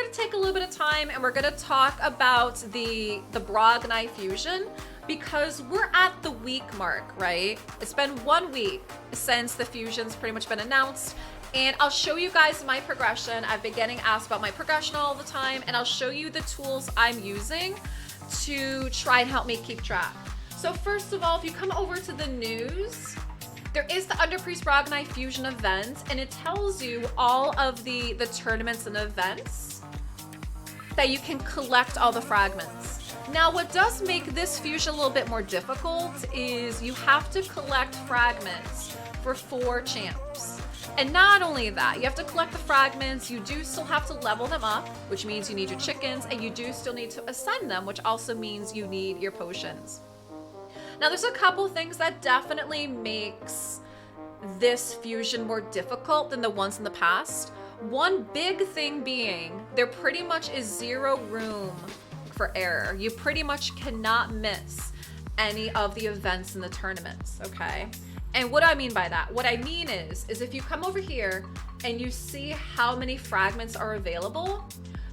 gonna take a little bit of time and we're gonna talk about the Brogni Fusion, because we're at the week mark, right? It's been 1 week since the fusion's pretty much been announced, and I'll show you guys my progression. I've been getting asked about my progression all the time, and I'll show you the tools I'm using to try and help me keep track. So first of all, if you come over to the news, there is the Underpriest Brogni Fusion event, and it tells you all of the tournaments and events that you can collect all the fragments. Now, what does make this fusion a little bit more difficult is you have to collect fragments for 4 champs. And not only that, you have to collect the fragments, you do still have to level them up, which means you need your chickens, and you do still need to ascend them, which also means you need your potions. Now, there's a couple things that definitely makes this fusion more difficult than the ones in the past. One big thing being, there pretty much is 0 room for error. You pretty much cannot miss any of the events in the tournaments, okay? And what do I mean by that? What I mean is if you come over here and you see how many fragments are available,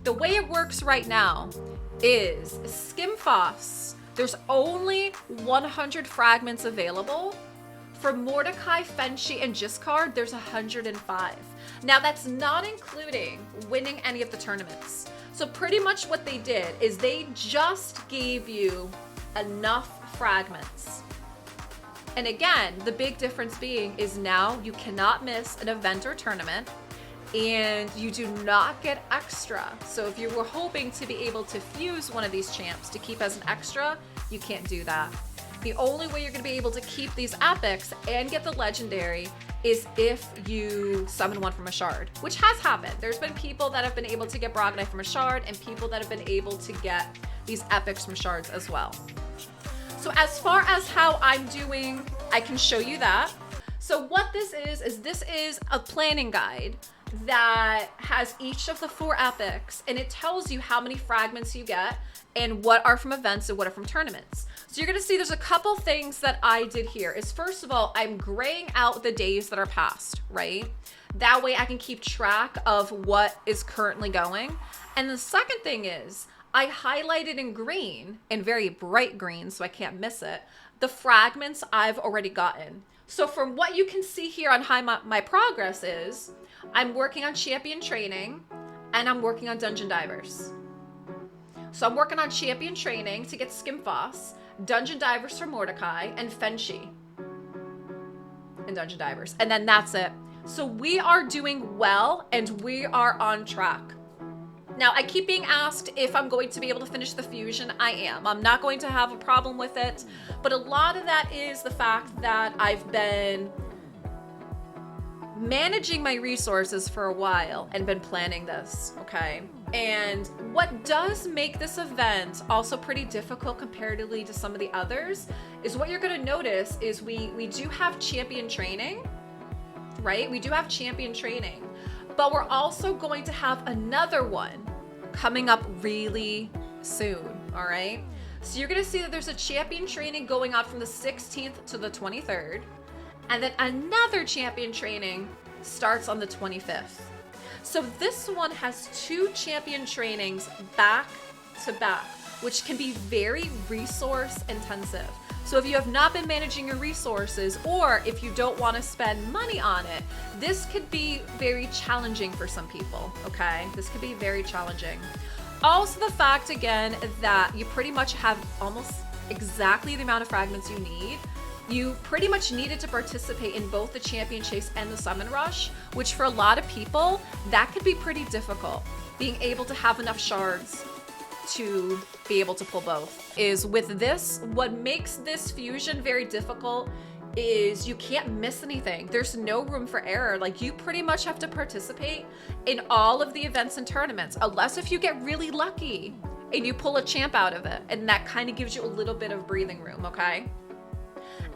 the way it works right now is Skimfoss, there's only 100 fragments available. For Mordecai, Fenshi, and Giscard, there's 105. Now, that's not including winning any of the tournaments. So pretty much what they did is they just gave you enough fragments. And again, the big difference being is now you cannot miss an event or tournament, and you do not get extra. So if you were hoping to be able to fuse one of these champs to keep as an extra, you can't do that. The only way you're gonna be able to keep these epics and get the legendary is if you summon one from a shard, which has happened. There's been people that have been able to get Brogni from a shard and people that have been able to get these epics from shards as well. So as far as how I'm doing, I can show you that. So what this is this is a planning guide that has each of the 4 epics, and it tells you how many fragments you get and what are from events and what are from tournaments. So you're gonna see there's a couple things that I did here. Is first of all, I'm graying out the days that are past, right? That way I can keep track of what is currently going. And the second thing is I highlighted in green, in very bright green so I can't miss it, the fragments I've already gotten. So from what you can see here on how my progress is, I'm working on champion training and I'm working on dungeon divers. So I'm working on champion training to get Skimfoss, dungeon divers for Mordecai, and Fenshi in dungeon divers. And then that's it. So we are doing well and we are on track. Now, I keep being asked if I'm going to be able to finish the fusion. I am. I'm not going to have a problem with it. But a lot of that is the fact that I've been managing my resources for a while and been planning this, okay? And what does make this event also pretty difficult comparatively to some of the others is what you're gonna notice is we do have champion training, right? We do have champion training, but we're also going to have another one coming up really soon, all right? So you're gonna see that there's a champion training going on from the 16th to the 23rd, and then another champion training starts on the 25th. So this one has 2 champion trainings back to back, which can be very resource intensive. So if you have not been managing your resources, or if you don't want to spend money on it, this could be very challenging for some people, okay? This could be very challenging. Also the fact, again, that you pretty much have almost exactly the amount of fragments you need. You pretty much needed to participate in both the champion chase and the summon rush, which for a lot of people, that could be pretty difficult. Being able to have enough shards to be able to pull both. Is with this, what makes this fusion very difficult is you can't miss anything. There's no room for error. Like, you pretty much have to participate in all of the events and tournaments, unless if you get really lucky and you pull a champ out of it, and that kind of gives you a little bit of breathing room, okay?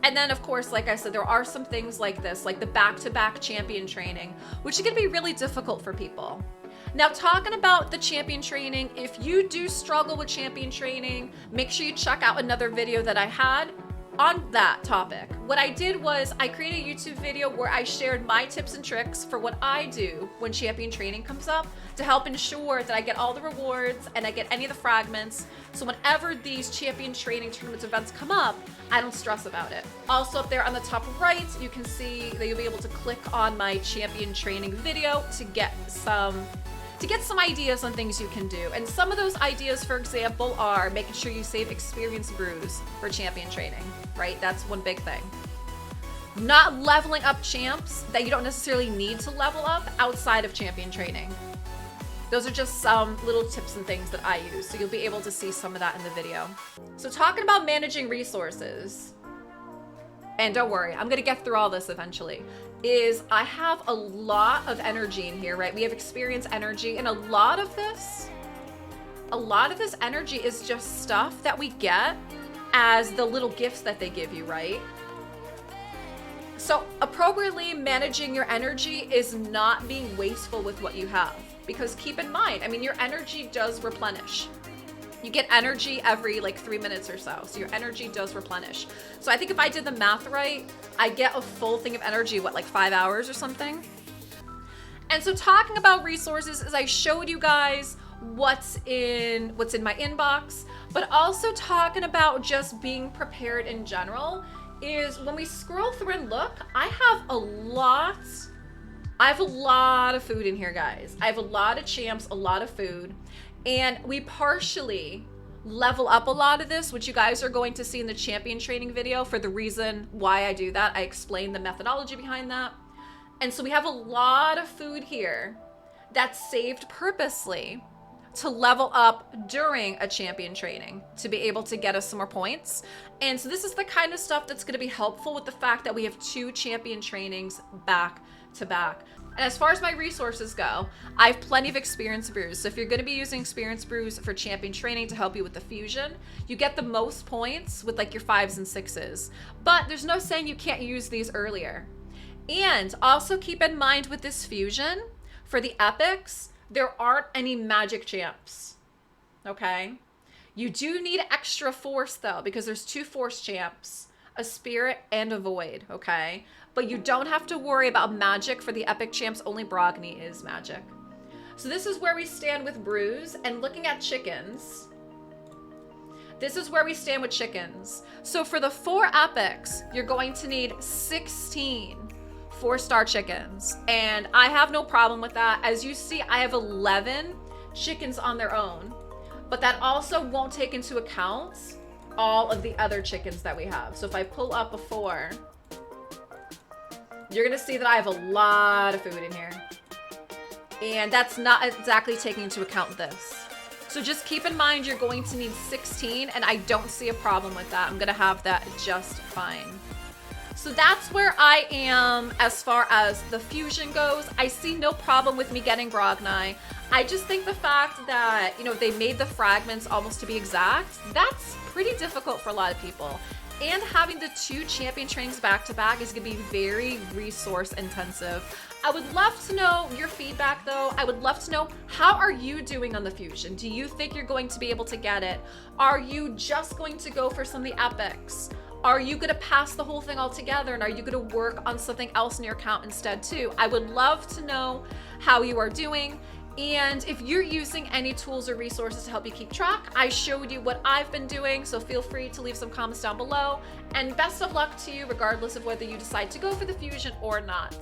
And then, of course, like I said, there are some things like this, like the back-to-back champion training, which is gonna be really difficult for people. Now, talking about the champion training, if you do struggle with champion training, make sure you check out another video that I had on that topic, what I did was I created a YouTube video where I shared my tips and tricks for what I do when champion training comes up to help ensure that I get all the rewards and I get any of the fragments. So whenever these champion training tournaments events come up, I don't stress about it. Also up there on the top right, you can see that you'll be able to click on my champion training video to get some ideas on things you can do. And some of those ideas, for example, are making sure you save experience brews for champion training, right? That's one big thing. Not leveling up champs that you don't necessarily need to level up outside of champion training. Those are just some little tips and things that I use, so you'll be able to see some of that in the video. So talking about managing resources, and don't worry, I'm gonna get through all this eventually, is I have a lot of energy in here, right? We have experience energy, and a lot of this energy is just stuff that we get as the little gifts that they give you, right? So appropriately managing your energy is not being wasteful with what you have, because keep in mind, I mean, your energy does replenish. You get energy every like 3 minutes or so. So your energy does replenish. So I think if I did the math right, I get a full thing of energy, what, like 5 hours or something? And so talking about resources is I showed you guys what's in my inbox, but also talking about just being prepared in general is when we scroll through and look, I have a lot of food in here, guys. I have a lot of champs, a lot of food. And we partially level up a lot of this, which you guys are going to see in the champion training video. For the reason why I do that, I explain the methodology behind that. And so we have a lot of food here that's saved purposely to level up during a champion training to be able to get us some more points. And so this is the kind of stuff that's going to be helpful with the fact that we have 2 champion trainings back to back. And as far as my resources go, I have plenty of experience brews. So if you're going to be using experience brews for champion training to help you with the fusion, you get the most points with like your 5s and 6s. But there's no saying you can't use these earlier. And also keep in mind with this fusion, for the epics, there aren't any magic champs, okay? You do need extra force though, because there's 2 force champs, a spirit and a void, okay? But you don't have to worry about magic for the epic champs, only Brogni is magic. So this is where we stand with brews, and looking at chickens, this is where we stand with chickens. So for the 4 epics, you're going to need 16 4-star chickens, and I have no problem with that. As you see, I have 11 chickens on their own, but that also won't take into account all of the other chickens that we have. So if I pull up a 4, you're gonna see that I have a lot of food in here, and that's not exactly taking into account this. So just keep in mind you're going to need 16, and I don't see a problem with that. I'm gonna have that just fine. So that's where I am as far as the fusion goes. I see no problem with me getting Brogni. I just think the fact that, you know, they made the fragments almost to be exact, that's pretty difficult for a lot of people. And having the 2 champion trainings back to back is gonna be very resource intensive. I would love to know your feedback though. I would love to know, how are you doing on the fusion? Do you think you're going to be able to get it? Are you just going to go for some of the epics? Are you gonna pass the whole thing altogether, and are you gonna work on something else in your account instead too? I would love to know how you are doing. And if you're using any tools or resources to help you keep track, I showed you what I've been doing, so feel free to leave some comments down below. And best of luck to you, regardless of whether you decide to go for the fusion or not.